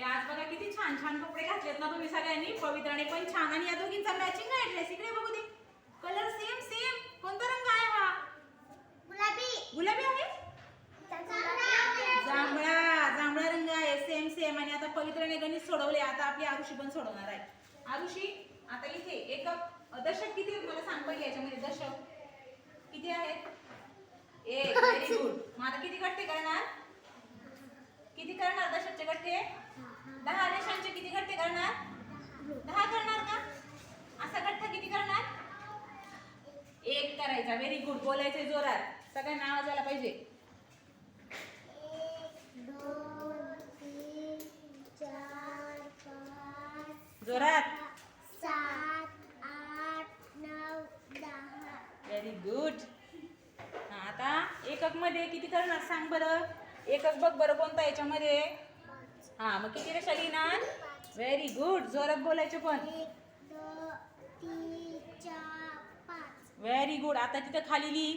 आज बघा किती छान छान कपडे घातलेत ना तुम्ही सगळ्यांनी. पवित्राने पण छान आणि या दोघींचा मॅचिंग आहे ड्रेस. इकडे बघू दे. Colour same same. कोणता रंग आहे हा? गुलाबी. गुलाबी आहे? जांभळा. जांभळा रंग आहे. Same same. आणि आता पवित्राने गणित सोडवले. आता आपली आरुषी पण सोडवणार आहे. आरुषी आता इथे एकक दशक किती आहेत मला सांग पहिले. याच्यामध्ये दशक किती आहेत? 1. Very good. मग आता किती गठ्ठे करणार? किती करणार दशकचे गठ्ठे? 10. रेषांचे किती गठ्ठे करणार? 10 करणार का? असा गठ्ठा किती करणार? 1 करायचा. Very good. बोलायचे जोरात. सगळ्यांना आवाज आला पाहिजे. 1 2 3 4 5 जोरात. 7 8 9 10. Very good. आता एकक मध्ये किती करणार सांग बरं. एकक बघ बरं कोणता याच्यामध्ये. हा मग किती रेषा लिहिणार? Very good. जोरात बोलायचे पण. 1 2 3 4 5. Very good. आता तिथं खाली लिही.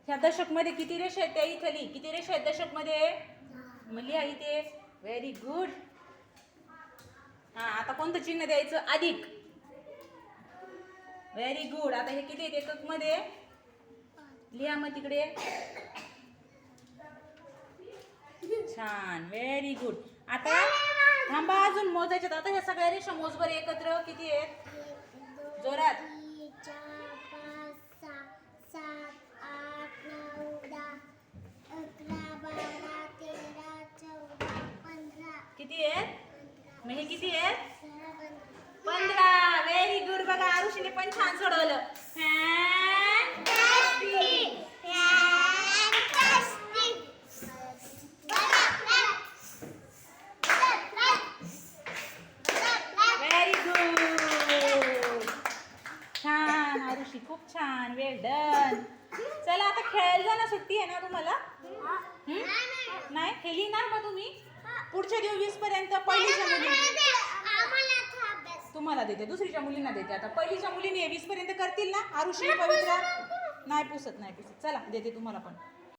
ह्या दशक मध्ये किती रेषा आहेत त्या इथं लिही. किती रेषा आहेत दशक मध्ये? मग लिहा इथे. Very good. हा आता कोणतं चिन्ह द्यायचं? अधिक. Very good. आता हे किती आहेत एकक मध्ये? लिहा मग तिकडे. छान. Very good. आता थांबा अजून मोजायच्यात. आता ह्या सगळ्या रेषा मोज बरं एकत्र. किती आहेत? 1 2 जोरात. 3 4 5 6 7 8 9 10 11 12 13 14 15. किती आहेत? मग हे किती आहेत? 15. 15. Very good. बघा आरुषीने पण छान सोडवलं. Very good. छान आरुषी. खूप छान. वेल डन. चला आता खेळायला जा ना. सुट्टी आहे ना तुम्हाला? नाही खेळली ना मग तुम्ही? पुढच्या दिवस 20 पर्यंत पहिलीच्या मुली तुम्हाला देते. दुसरीच्या मुलींना देते. आता पहिलीच्या मुलींनी 20 पर्यंत करतील ना. आरुषी पवित्रा नाही पुसत. चला देते तुम्हाला पण.